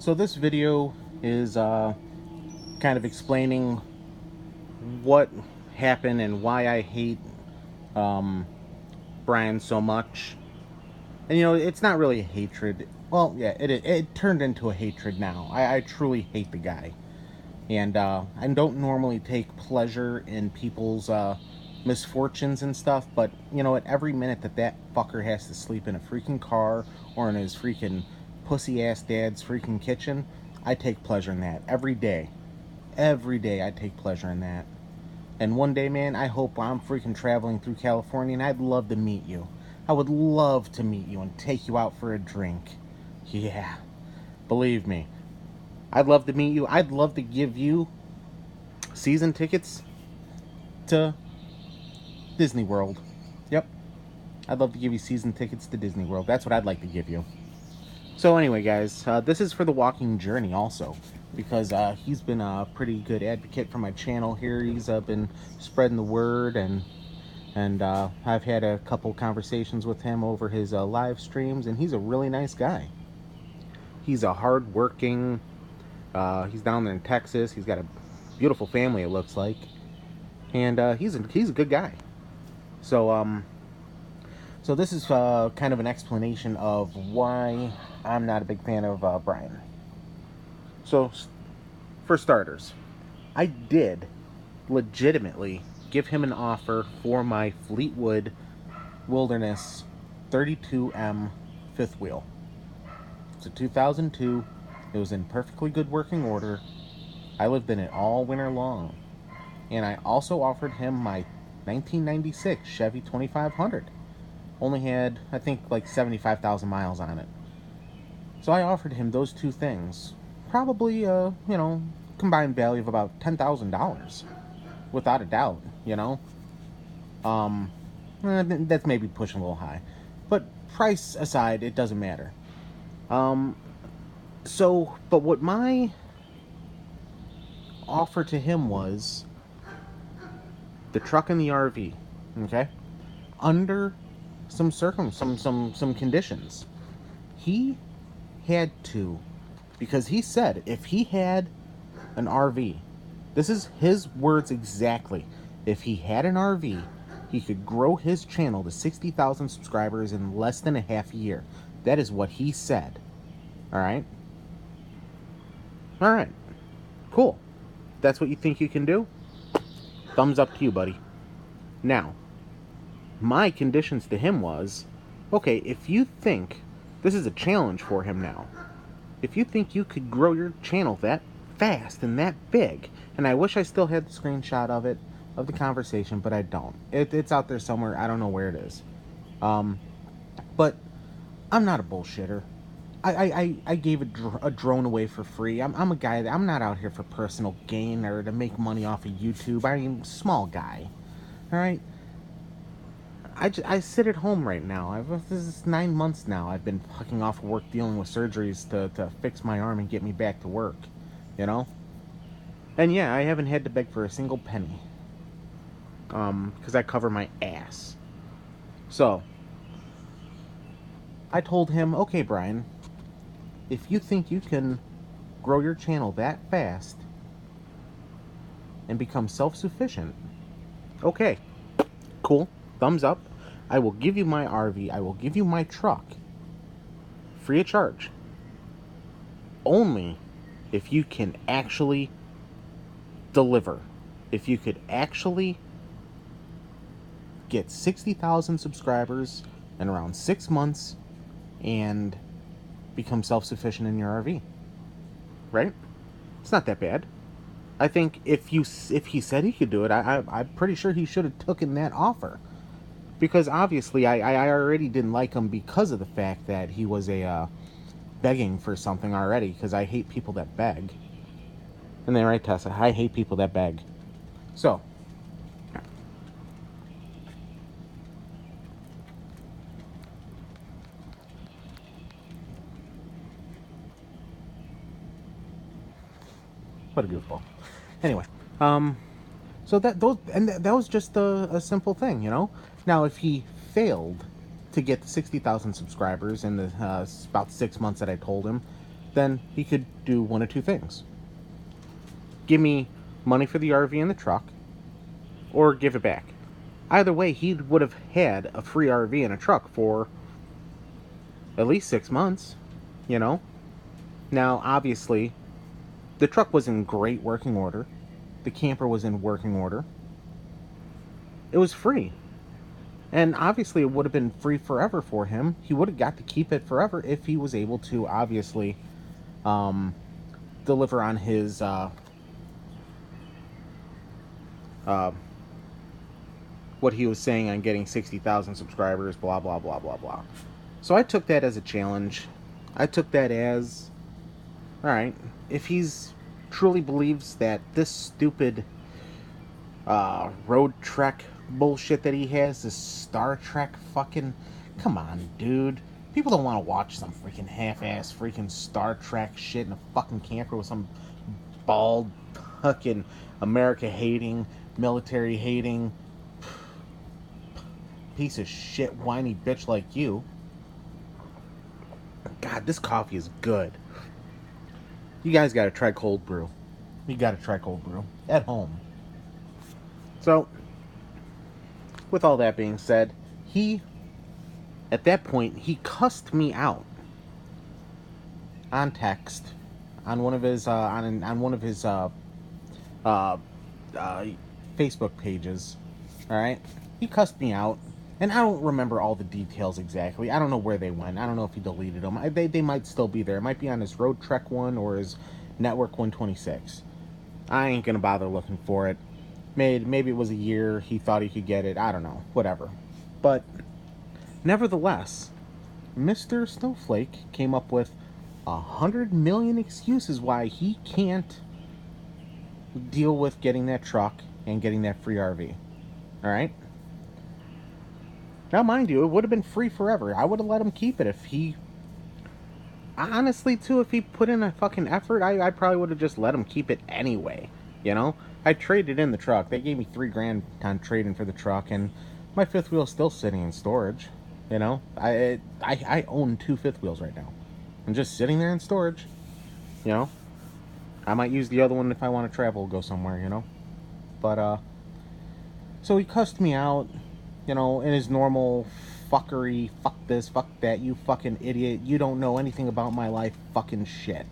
So this video is kind of explaining what happened and why I hate um, Brian so much. And it's not really a hatred. Well, yeah, it turned into a hatred now. I truly hate the guy, and I don't normally take pleasure in people's misfortunes and stuff. But at every minute that fucker has to sleep in a freaking car or in his freaking pussy ass dad's freaking kitchen, I take pleasure in that every day. Every day I take pleasure in that. And one day, man, I hope I'm freaking traveling through California and I'd love to meet you. I would love to meet you and take you out for a drink. Yeah, believe me. I'd love to meet you. I'd love to give you season tickets to Disney World. Yep. I'd love to give you season tickets to Disney World. That's what I'd like to give you. So anyway, guys, this is for the Walking Journey also, because he's been a pretty good advocate for my channel here. He's been spreading the word, and I've had a couple conversations with him over his live streams, and he's a really nice guy. He's a hard-working. He's down there in Texas. He's got a beautiful family, it looks like, and he's a good guy. So this is kind of an explanation of why I'm not a big fan of Brian. So, for starters, I did legitimately give him an offer for my Fleetwood Wilderness 32M fifth wheel. It's a 2002. It was in perfectly good working order. I lived in it all winter long. And I also offered him my 1996 Chevy 2500. Only had, I think, like 75,000 miles on it. So I offered him those two things. Probably, combined value of about $10,000. Without a doubt, That's maybe pushing a little high. But price aside, it doesn't matter. But what my offer to him was the truck and the RV, okay? Under some conditions. He had to, because he said if he had an RV, this is his words exactly, if he had an RV, he could grow his channel to 60,000 subscribers in less than a half year. That is what he said. Alright? Alright. Cool. That's what you think you can do? Thumbs up to you, buddy. Now, my conditions to him was, okay, if you think, this is a challenge for him now, if you think you could grow your channel that fast and that big, and I wish I still had the screenshot of it, of the conversation, but I don't. It's out there somewhere. I don't know where it is. But I'm not a bullshitter. I gave a drone away for free. I'm a guy that I'm not out here for personal gain or to make money off of YouTube. I'm a small guy. All right. I sit at home right now. This is 9 months now. I've been fucking off work dealing with surgeries to fix my arm and get me back to work. And yeah, I haven't had to beg for a single penny. Because I cover my ass. So, I told him, okay, Brian, if you think you can grow your channel that fast and become self-sufficient, okay, cool, thumbs up. I will give you my RV. I will give you my truck. Free of charge. Only if you can actually deliver. If you could actually get 60,000 subscribers in around 6 months and become self-sufficient in your RV. Right? It's not that bad. I think if he said he could do it, I'm pretty sure he should have taken that offer. Because obviously I already didn't like him because of the fact that he was begging for something already, because I hate people that beg. And then, right, Tessa? I hate people that beg. So, what a goofball. Anyway, so that was just a simple thing, Now, if he failed to get 60,000 subscribers in the about 6 months that I told him, then he could do one of two things: give me money for the RV and the truck, or give it back. Either way, he would have had a free RV and a truck for at least 6 months, you know? Now, obviously, the truck was in great working order, the camper was in working order, it was free. And obviously, it would have been free forever for him. He would have got to keep it forever if he was able to, obviously, um, deliver on his uh, what he was saying on getting 60,000 subscribers, blah, blah, blah, blah, blah. So I took that as a challenge. I took that as, all right, if he's truly believes that this stupid road trek bullshit that he has, this Star Trek fucking, come on, dude. People don't want to watch some freaking half-ass freaking Star Trek shit in a fucking camper with some bald fucking America-hating, military-hating piece of shit whiny bitch like you. God, this coffee is good. You guys gotta try cold brew. You gotta try cold brew at home. So, with all that being said, he, at that point, he cussed me out on text, on one of his on one of his uh, Facebook pages. All right, he cussed me out, and I don't remember all the details exactly. I don't know where they went. I don't know if he deleted them. They might still be there. It might be on his Road Trek one or his Network 126. I ain't gonna bother looking for it. Maybe it was a year. He thought he could get it. I don't know. Whatever. But nevertheless, Mr. Snowflake came up with 100 million excuses why he can't deal with getting that truck and getting that free RV. All right. Now, mind you, it would have been free forever. I would have let him keep it if he. Honestly, too, if he put in a fucking effort, I probably would have just let him keep it anyway. You know, I traded in the truck. They gave me $3,000 on trading for the truck, and my fifth wheel's still sitting in storage. You know, I own two fifth wheels right now. I'm just sitting there in storage. You know, I might use the other one if I want to travel, go somewhere. You know, but so he cussed me out. You know, in his normal fuckery, fuck this, fuck that, you fucking idiot, you don't know anything about my life, fucking shit.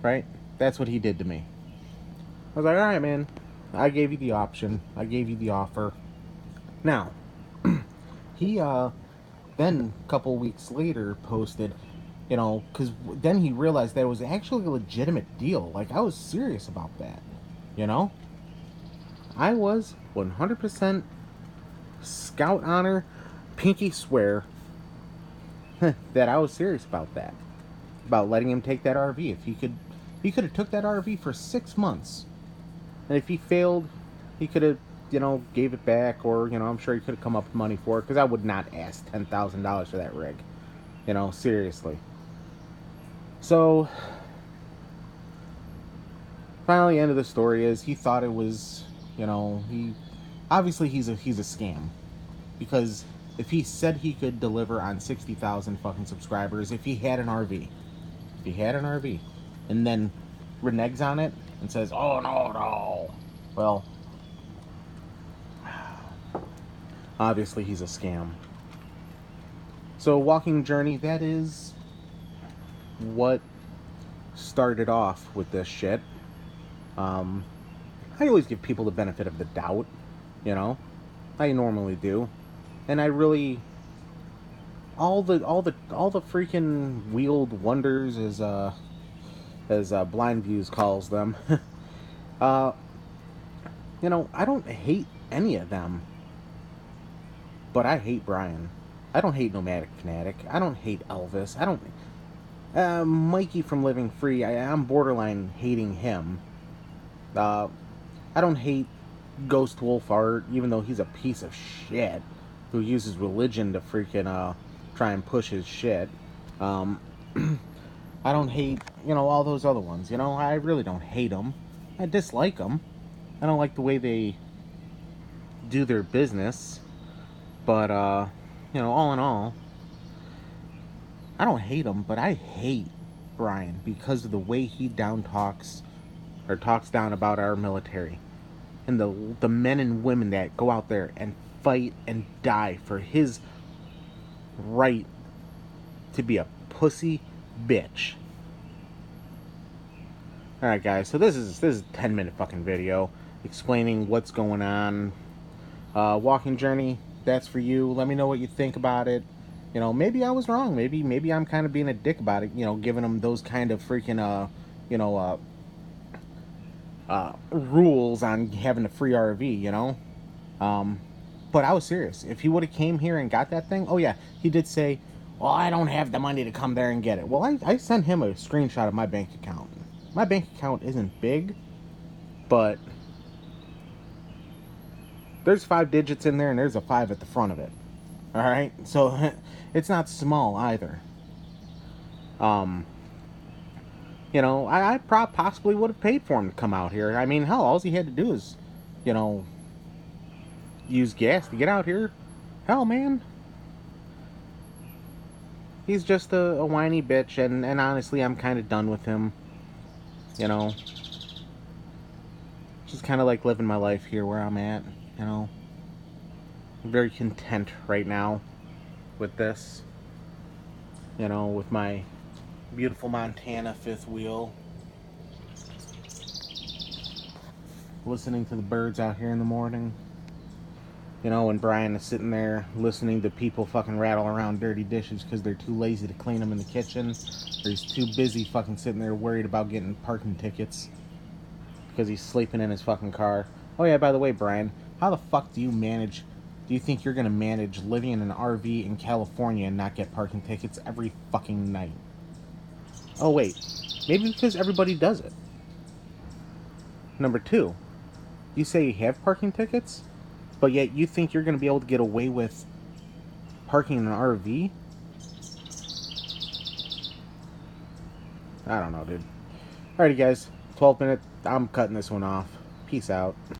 Right? That's what he did to me. I was like, alright, man, I gave you the option, I gave you the offer. Now, he, then a couple weeks later posted, you know, because then he realized that it was actually a legitimate deal. Like, I was serious about that, you know? I was 100% Scout honor, pinky swear that I was serious about that, about letting him take that RV. If he could have took that RV for 6 months, and if he failed, he could have, you know, gave it back, or you know, I'm sure he could have come up with money for it, because I would not ask $10,000 for that rig, you know, seriously. So finally, end of the story is he thought it was, you know, he obviously he's a scam. Because if he said he could deliver on 60,000 fucking subscribers, if he had an RV, and then reneges on it and says, oh no, no, well, obviously he's a scam. So, Walking Journey, that is what started off with this shit. I always give people the benefit of the doubt, you know, I normally do. And I really, all the freaking wheeled wonders, as Blind Views calls them. uh, you know, I don't hate any of them, but I hate Brian. I don't hate Nomadic Fanatic. I don't hate Elvis. I don't. Mikey from Living Free. I'm borderline hating him. I don't hate Ghost Wolf Art, even though he's a piece of shit who uses religion to freaking try and push his shit. Um, I don't hate, you know, all those other ones. You know, I really don't hate them. I dislike them. I don't like the way they do their business. But, you know, all in all, I don't hate them, but I hate Brian because of the way he down talks or talks down about our military and the men and women that go out there and fight and die for his right to be a pussy bitch. Alright guys, so this is a 10-minute fucking video explaining what's going on. Walking Journey, that's for you. Let me know what you think about it. You know, maybe I was wrong. Maybe I'm kind of being a dick about it, you know, giving them those kind of freaking you know, rules on having a free RV, you know. But I was serious. If he would have came here and got that thing, oh yeah, he did say, well, I don't have the money to come there and get it. Well, I sent him a screenshot of my bank account. My bank account isn't big, but there's 5 digits in there and there's a 5 at the front of it. All right, so it's not small either. You know, I possibly would have paid for him to come out here. I mean, hell, all he had to do is, you know, use gas to get out here. Hell, man. He's just a whiny bitch, and honestly, I'm kind of done with him. You know, just kind of like living my life here where I'm at, you know. I'm very content right now with this. You know, with my beautiful Montana fifth wheel. Listening to the birds out here in the morning. You know, when Brian is sitting there listening to people fucking rattle around dirty dishes because they're too lazy to clean them in the kitchen. Or he's too busy fucking sitting there worried about getting parking tickets because he's sleeping in his fucking car. Oh yeah, by the way, Brian, how the fuck do you think you're gonna manage living in an RV in California and not get parking tickets every fucking night? Oh wait, maybe because everybody does it. Number 2, you say you have parking tickets, but yet you think you're going to be able to get away with parking in an RV? I don't know, dude. Alrighty, guys. 12 minutes. I'm cutting this one off. Peace out.